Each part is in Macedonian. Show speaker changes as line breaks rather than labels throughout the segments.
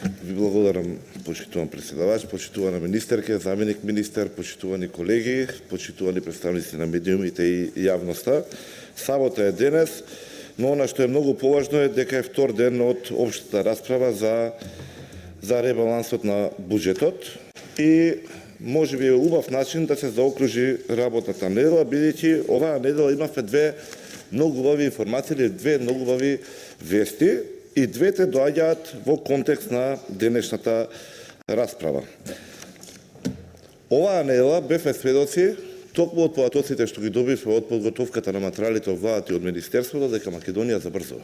Ви благодарам, почитуван председавач, почитувана министерке, заменик министер, почитувани колеги, почитувани представници на медиумите и јавноста. Сабота е денес, но она што е многу поважно е дека е втор ден од општата расправа за ребалансот на буџетот и може би е убав начин да се заокружи работата недела, бидејќи оваа недела имавме две многу убави информации или две многу убави вести и двете доаѓаат во контекст на денешната расправа. Оваа недела бевме сведоци токму од податоците што ги добивме од подготовката на материјалите од владата и од Министерството дека Македонија забрзува.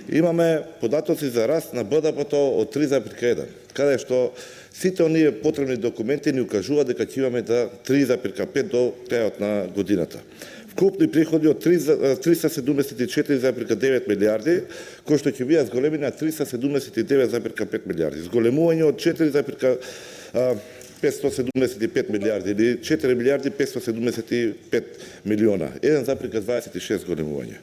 Имаме податоци за раст на БДП-то од 3,1, каде што сите оние потребни документи ни укажуваат дека ќе имаме 3,5 до крајот на годината. Вкупни приходи од 374,9 милиарди, кои што ќе бидат зголемени на 379,5 милиарди. Зголемување од 4,575 милиарди или 4 милиарди 575 милиона. 1,26 зголемување.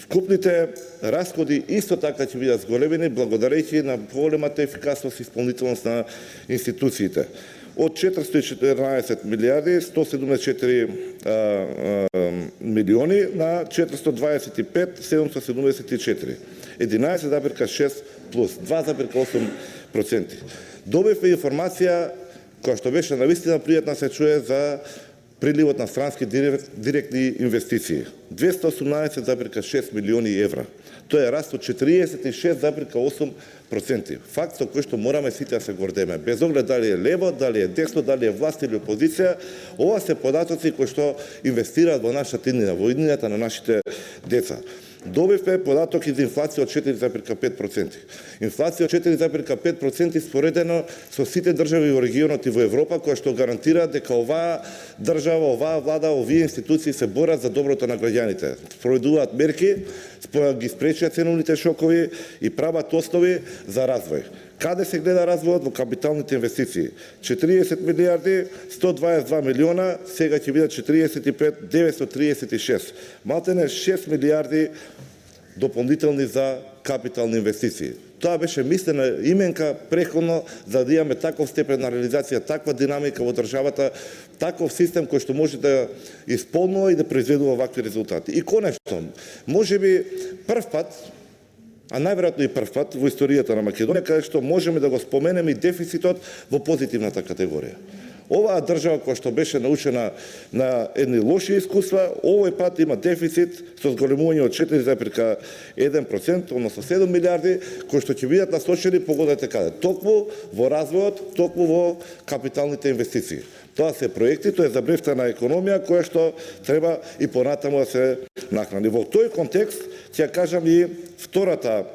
Вкупните расходи исто така ќе бидат зголемени благодарејќи на поголемата ефикасност и исполнителност на институциите. Од 414 милиарди 174 милиони на 425 774. 11,6 плюс 2,8%. Добивме информација која што беше навистина пријатна се чуе за приливот на странски директни инвестиции. 218,6 милиони евра. Тоа е раст од 46,8%. Факт со кој што мораме сите да се гордеме. Без оглед дали е лево, дали е десно, дали е власт или опозиција, ова се податоци кои што инвестираат во нашата иднина, во иднината на нашите деца. Добивме податок и за инфлација од 4,5%. Инфлација од 4,5% споредено со сите држави во регионот и во Европа, која што гарантира дека оваа држава, оваа влада, овие институции се борат за доброто на граѓаните. Спроведуваат мерки, ги спречат ценовните шокови и прават основи за развој. Каде се гледа развојот? Во капиталните инвестиции. 40 милиарди, 122 милиона, сега ќе бидат 45, 936. Малтене 6 милиарди дополнителни за капитални инвестиции. Тоа беше мислена именка преходно за да имаме таков степен на реализација, таква динамика во државата, таков систем кој што може да исполнува и да произведува вакви резултати. И конечно, можеби прв пат, а најверојатно и прв пат во историјата на Македонија, каде што можеме да го споменеме и дефицитот во позитивната категорија. Оваа држава која што беше научена на едни лоши искуства, овој пат има дефицит со зголемување од 4,1%, односно 7 милиарди, кои што ќе бидат насочени, погодете каде, токму во развојот, токму во капиталните инвестиции. Тоа се проекти, тоа е забрефтена економија која што треба и понатаму да се нахрани. Во тој контекст ќе кажам и втората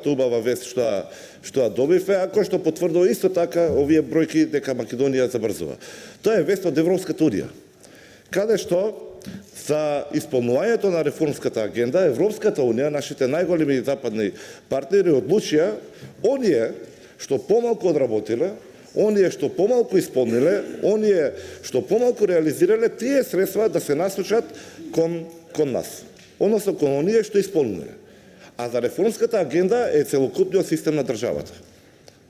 убава вест што ја добивме, а кој што потврдува исто така овие бројки дека Македонија забрзува. Тоа е вест од Европската унија, каде што за исполнувањето на реформската агенда Европската унија, нашите најголеми западни партнери одлучија оние што помалку одработиле, оние што помалку исполниле, оние што помалку реализирале, тие средства да се насочат кон нас, односно кон оние што исполниле. А за реформската агенда е целокупниот систем на државата.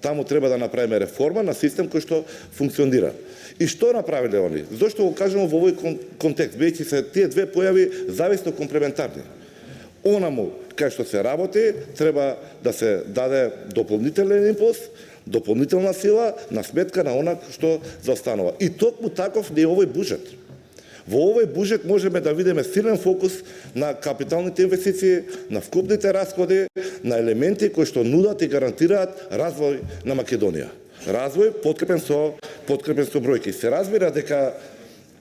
Таму треба да направиме реформа на систем кој што функционира. И што направиле они? Зошто го кажемо во овој контекст? Бидејќи се тие две појави зависно комплементарни. Онаму кај што се работи треба да се даде дополнителен импулс, дополнителна сила на сметка на она што заостанува. И токму таков не е овој буџет. Во овој буџет можеме да видиме силен фокус на капиталните инвестиции, на вкупните расходи, на елементи кои што нудат и гарантираат развој на Македонија. Развој подкрепен со бројки. Се разбира дека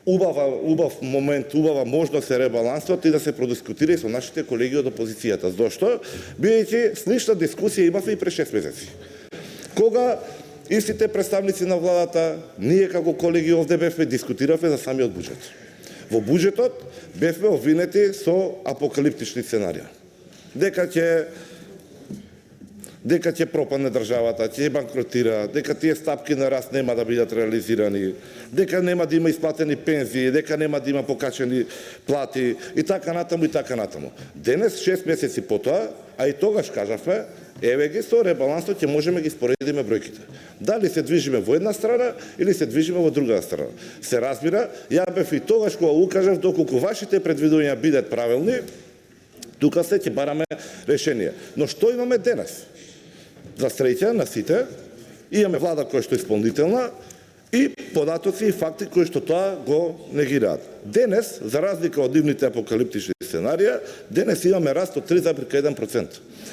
убав момент, убава можност е ребалансот и да се продискутира со нашите колеги од опозицијата. Зошто? Бидејќи слична дискусија имавме и пред 6 месеци. Кога истите представници на владата, ние како колеги овде бевме дискутиравме за самиот буџет. Во буџетот бевме обвинети со апокалиптични сценарија. Дека ќе дека ќе пропадне државата, ќе банкротира, дека тие стапки на раст нема да бидат реализирани, дека нема да има исплатени пензии, дека нема да има покачени плати и така натаму и така натаму. Денес 6 месеци потоа, а и тогаш кажавме, еве ги со ребалансот ќе можеме ги споредиме бројките. Дали се движиме во една страна или се движиме во друга страна. Се разбира, ја бев и тогаш кога укажав доколку вашите предвидувања бидат правилни, тука се ќе бараме решение. Но што имаме денес? За среќа на сите, имаме влада која што е исполнителна и податоци и факти кои што тоа го негираат. Денес, за разлика од нивните апокалиптични сценарија, денес имаме раст од 3,1%.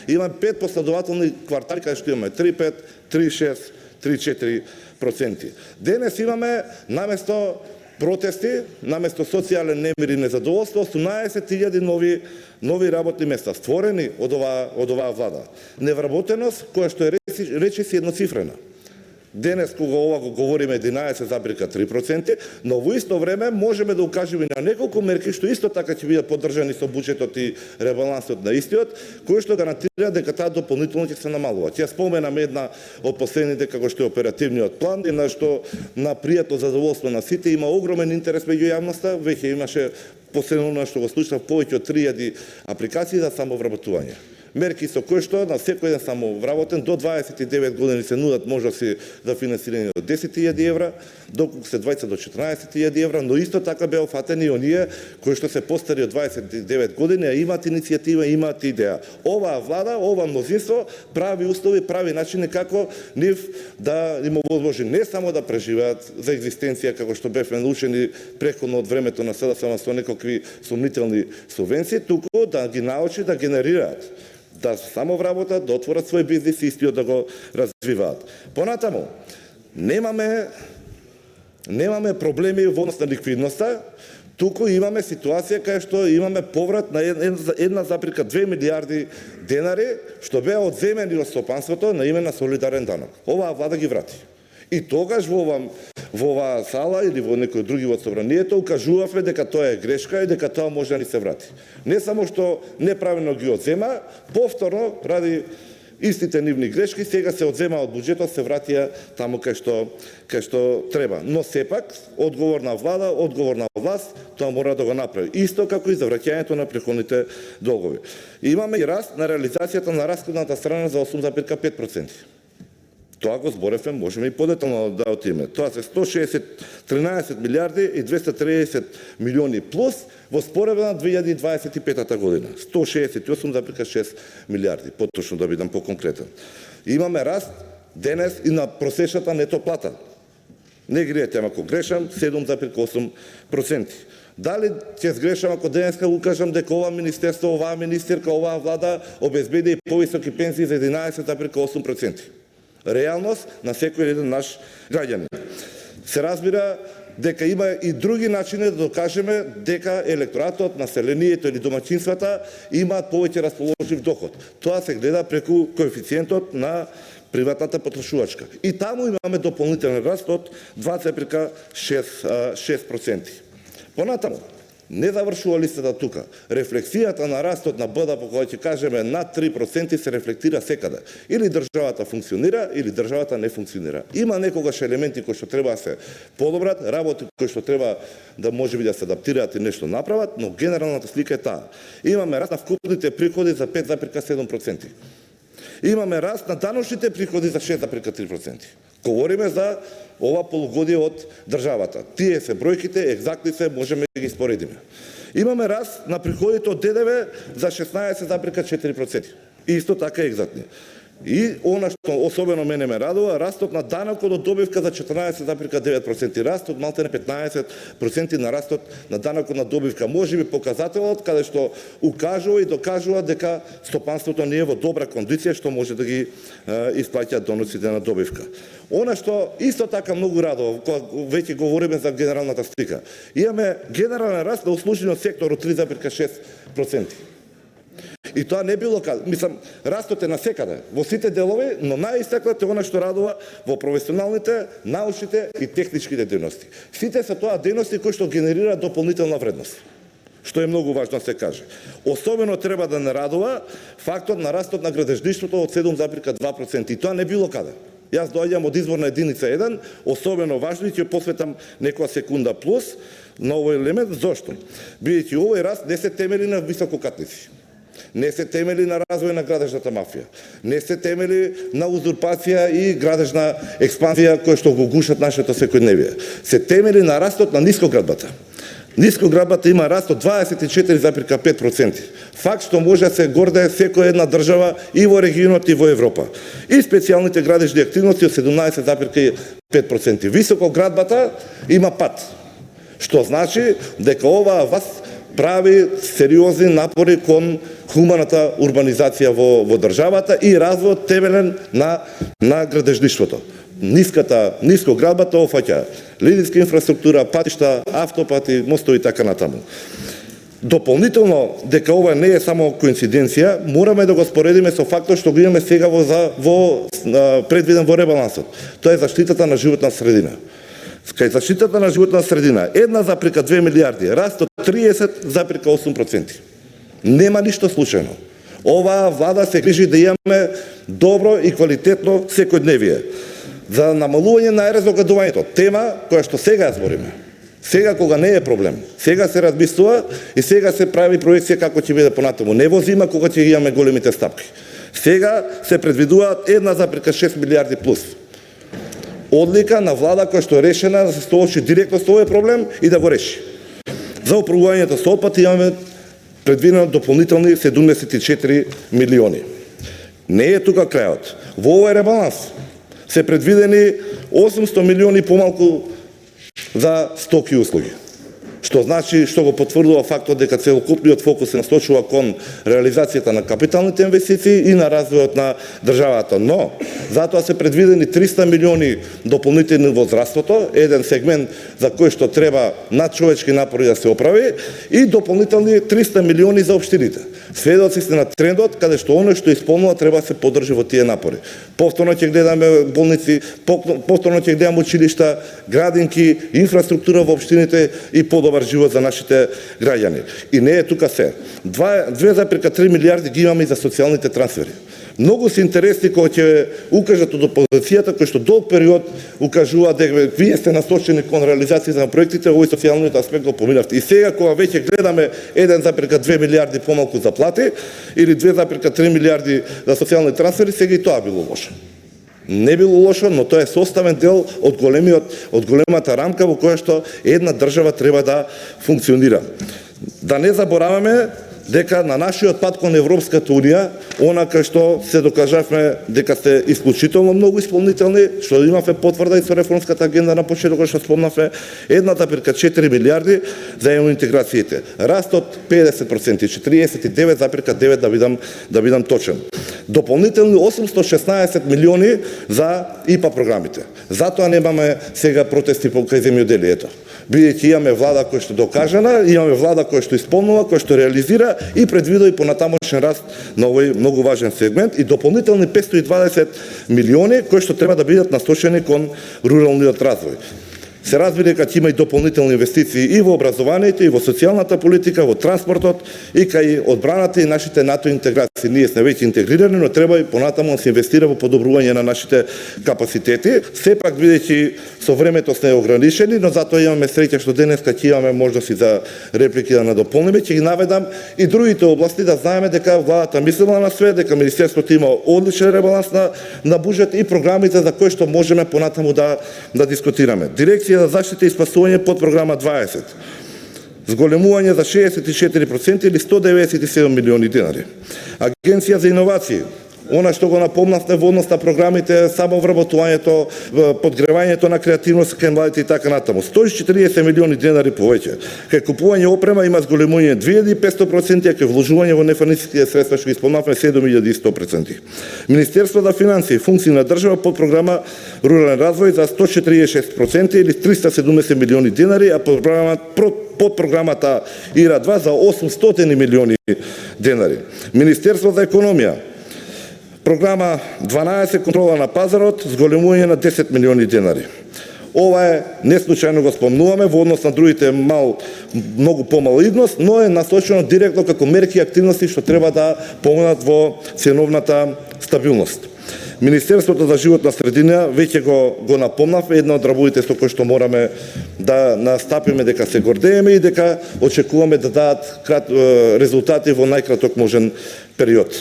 Имаме 5 последователни квартали каде што имаме 3,5, 3,6, 3,4%. Денес имаме наместо протести, наместо социјален немир и незадоволство, 18.000 нови работни места створени од оваа влада. Невработеност која што е речиси едноцифрена. Денес кога ова го говориме 11,3%, но во исто време можеме да укажеме на неколку мерки што исто така ќе бидат поддржани со буџетот и ребалансот на истиот, кои што гарантира дека таа дополнително ќе се намалува. Ќе споменам една од последните како што е оперативниот план и на што на пријатно задоволство на сите има огромен интерес меѓу јавноста, веќе имаше последно на што го слушав повеќе од 3000 апликации за самовработување. Мерки со кои што на секој ден самовработен до 29 години се нудат можности за финансирање од 10.000 евра, доколку се 20 до 14.000 евра, но исто така беа фатени и оние кои што се постари од 29 години, а имаат иницијатива, имаат идеја. Оваа влада, ова мнозинство прави услови, прави начини како нив да им овозможи не само да преживеат за екзистенција како што бевме научени преходно од времето на СДСМ со некакви сомнителни субвенции, туку да ги научи да генерираат, да самовработат, да отворат свој бизнис и истиот да го развиваат. Понатаму, немаме проблеми во однос на ликвидноста, туку имаме ситуација кај што имаме поврат на 1,2 милиарди денари што беа одземени од стопанството на име на солидарен данок. Оваа влада ги врати. И тогаш во оваа сала или во некој други од собранието укажувавме дека тоа е грешка и дека тоа може да ни се врати. Не само што неправилно ги одзема, повторно ради истите нивни грешки сега се одзема од буџетот, се вратија таму кај што треба. Но сепак одговорна влада, одговорна власт, тоа мора да го направи. Исто како и за враќањето на преходните долгови. Имаме и раст на реализацијата на расходната страна за 8,5%. Тоа го зборевме, можеме и подетално да отиме. Тоа се 13 милиарди и 230 милиони плюс во споредба на 2025 година. 168,6 милиарди, поточно да бидам поконкретен. Имаме раст денес и на просечната нето плата. Не гриете, ако грешам, 7,8%. Дали ќе сгрешам ако денеска го кажам дека ова министерство, оваа министерка, оваа влада обезбеди и повисоки пензии за 11,8%. Реалност на секој еден наш граѓанин. Се разбира дека има и други начини да докажеме дека електоратот, населението или домаќинствата имаат повеќе расположив доход. Тоа се гледа преку коефициентот на приватната потрошувачка. И таму имаме дополнителен раст од 2,6%. Понатаму, не завршува листата тука. Рефлексијата на растот на БДП, која ќе кажеме над 3%, се рефлектира секаде. Или државата функционира, или државата не функционира. Има некогаш елементи кои што треба да се подобрат, работи кои што треба да можеби да се адаптираат и нешто направат, но генералната слика е таа. Имаме раст на вкупните приходи за 5,7%. Имаме раст на даночните приходи за 6,3%. Говориме за ова полугодие од државата. Тие се бројките, екзактни се, можеме да ги споредиме. Имаме раст на приходите од ДДВ за 16,4%. Исто така екзактни. И она што особено мене ме радува, растот на данокот од добивка за 14,9%, раст од малте на 15% на растот на данокот на добивка. Можеби показателот каде што укажува и докажува дека стопанството не е во добра кондиција што може да ги исплаќаат доноците на добивка. Она што исто така многу радува, кога веќе говориме за генералната слика. Имаме генерален раст на услужениот сектор од 3,6%. И тоа не било, мислам, растот е насекаде, во сите делови, но најистакнато е она што радува во професионалните, научните и техничките дејности. Сите се тоа дејности кои што генерираат дополнителна вредност. што е многу важно да се каже. Особено треба да не радува фактот на растот на градежништвото од 7,2%. И тоа не било каде. Јас доаѓам од изборна единица 1, особено важно и ќе посветам некоја секунда плюс на овој елемент. Зошто? Бидејќи овој раст не се темели на висококатници. Не се темели на развој на градежната мафија. Не се темели на узурпација и градежна експанзија која што го гушат нашето секојдневие. Се темели на растот на нискоградбата. Нискоградбата има раст од 24,5%. Факт што може да се гордее секоја една држава и во регионот и во Европа. И специјалните градежни активности од 17,5%. Високоградбата има пат. Што значи дека оваа власт прави сериозни напори кон хуманата урбанизација во државата и развојот темелен на градежништвото. Нискоградбата офаќа линijска инфраструктура, патишта, автопати, мостови и така натаму. Дополнително, дека ова не е само коинциденција, мораме да го споредиме со фактот што го имаме сега предвиден во ребалансот. Тоа е заштитата на животна средина. Кај заштитата на животна средина 1,2 милиарди, раст од 30,8%. Нема ништо случајно. Оваа влада се грижи да имаме добро и квалитетно секојдневие. За намалување на аерозагадувањето, тема која што сега ја збориме. Сега кога не е проблем, сега се размислува и сега се прави проекција како ќе биде понатаму. Не во зима кога ќе имаме големите стапки. Сега се предвидуваат 1,6 милиарди плюс. Одлика на влада која што е решена да се соочи директно со овој проблем и да го реши. За управувањето со отпад имаме предвидено дополнителни 74 милиони. Не е тука крајот. Во овој ребаланс се предвидени 800 милиони помалку за стоки и услуги. Што значи, што го потврдува фактот дека целокупниот фокус се насочува кон реализацијата на капиталните инвестиции и на развојот на државата. Но, затоа се предвидени 300 милиони дополнителни во здравството, еден сегмент за кој што треба надчовечки напори да се оправи, и дополнителни 300 милиони за општините. Сведоци сте на трендот, каде што оно што исполнува треба да се поддржи во тие напори. Повторно ќе гледаме болници, повторно ќе гледаме училишта, градинки, инфраструктура во општините и подобар живот за нашите граѓани. И не е тука се. 2,3 милиарди ги имаме и за социјалните трансфери. Многу се интересни кога ќе укажат од опозицијата, кои што долг период укажуваат дека вие сте насочени кон реализација на проектите, овој социјалниот аспект го поминавте. И сега кога веќе гледаме 1,2 милиарди помалку за плати или 2,3 милиарди за социјални трансфери, сега и тоа било лошо. Не било лошо, но тоа е составен дел од големата рамка во која што една држава треба да функционира. Да не забораваме дека на нашиот пат кон Европската Унија, онака што се докажавме дека сте исклучително многу исполнителни, што имавме потврда и со реформската агенда на почетокот што спомнавме, 1,4 милиарди за евроинтеграциите. Растот 50%, 49,9 да бидам точен. Дополнителни 816 милиони за ИПА програмите. Затоа немаме сега протести по кај земјоделието. Бидејќи имаме влада која што докажана, имаме влада која што исполнува, која што реализира и предвидува и понатамошен раст на овој многу важен сегмент и дополнителни 520 милиони кои што треба да бидат насочени кон руралниот развој. Се разбира дека ќе има и дополнителни инвестиции и во образованието, и во социјалната политика, во транспортот, и кај одбраната и нашите НАТО интеграции. Ние сме веќе интегрирани, но треба и понатаму да се инвестира во подобрување на нашите капацитети. Сепак, бидејќи со времето сме ограничени, но затоа имаме среќа што денеска ќе имаме можности за реплики да надополниме, ќе ги наведам и другите области да знаеме дека владата мислела на све, дека министерството има одличен ребаланс на буџет и програмите за кои што можеме понатаму да дискутираме. Дирекција за заштита и спасување под програма 20. Зголемување за 64% или 197 милиони денари. Агенција за иновации. Она што го напомнавте во однос на програмите, само вработувањето, подгревањето на креативност кај младите и така натаму. 140 милиони денари повеќе. Кај купување опрема има зголемување 2500%, а кај вложување во нефинансиски средства што ги спомнавме 7100%. Министерство за финансии, функции на држава под програма Рурален развој за 146% или 370 милиони денари, а под програмата ИРА-2 за 800 милиони денари. Министерство за економија, програма 12 контрола на пазарот, зголемување на 10 милиони денари. Ова е неслучајно го спомнуваме во однос на другите многу помал износ, но е насочено директно како мерки и активности што треба да помогнат во ценовната стабилност. Министерството за животна средина веќе го напомнав, една од работите со кои што мораме да настапиме дека се гордееме и дека очекуваме да дадат резултати во најкраток можен период.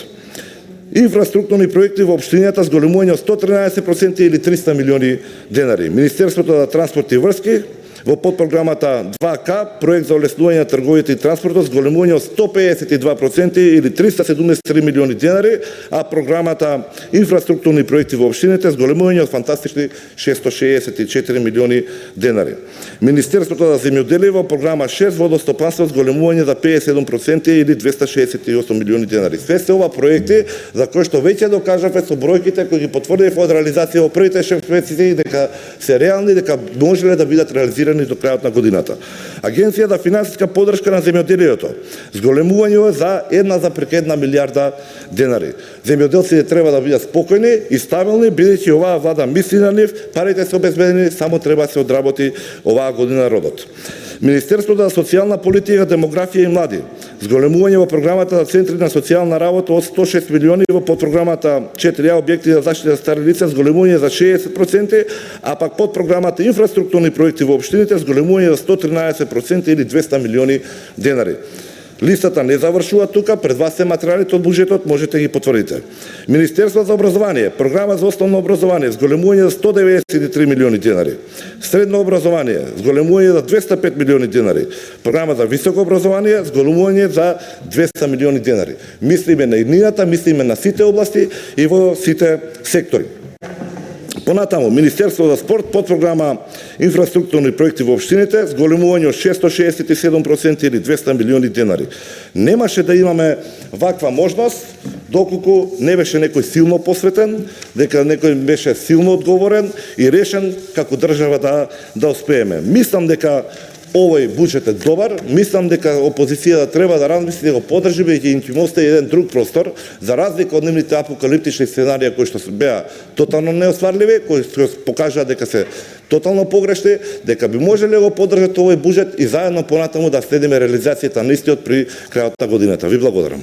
Инфраструктурни проекти во општината с големување од 113% или 300 милиони денари. Министерството за транспорт и врски во подпрограмата 2К проект за олеснување на трговијата и транспортот с големување од 152% или 373 милиони денари, а програмата инфраструктурни проекти во општините с големување од фантастични 664 милиони денари. Министерството за земјоделие во програма 6 водостопанство с големување за 57% или 268 милиони денари. Све се ова проекти за кои што веќе докажавме со бројките кои ги потврдиве од реализација во првите 6 месеци дека се реални, дека можеле да бидат реализирани до крајот на годината. Агенција за финансиска поддршка на земјоделието зголемување за 1,1 милијарда денари. Земјоделците треба да бидат спокојни и стабилни, бидејќи оваа влада мисли на нив, парите се обезбедени, само треба да се одработи оваа година родот. Министерството за социјална политика, демографија и млади зголемување во програмата за центри на социјална работа од 106 милиони во подпрограмата 4А објекти за заштита на стари лица зголемување за 60%, а пак подпрограмата инфраструктурни проекти во општините зголемување за 113% или 200 милиони денари. Листата не завршува тука, пред вас се материјалите од буџетот, можете ги потврдите. Министерство за образование, програма за основно образование, зголемување за 193 милиони денари. Средно образование, зголемување за 205 милиони денари. Програма за високо образование, зголемување за 200 милиони денари. Мислиме на иднината, мислиме на сите области и во сите сектори. Понатаму, Министерство за спорт, подпрограма инфраструктурни проекти во општините, зголемување од 667% или 200 милиони денари. Немаше да имаме ваква можност, доколку не беше некој силно посветен, дека некој беше силно одговорен и решен како држава да успееме. Мислам дека овој буџет е добар, мислам дека опозицијата треба да размисли да го поддржи, бидејќи им остави еден друг простор, за разлика од нивните апокалиптични сценарија кои што беа тотално неостварливи, кои што покажаа дека се тотално погрешни, дека би можеле да го поддржат овој буџет и заедно понатаму да следиме реализацијата на истиот при крајот на годината. Ви благодарам.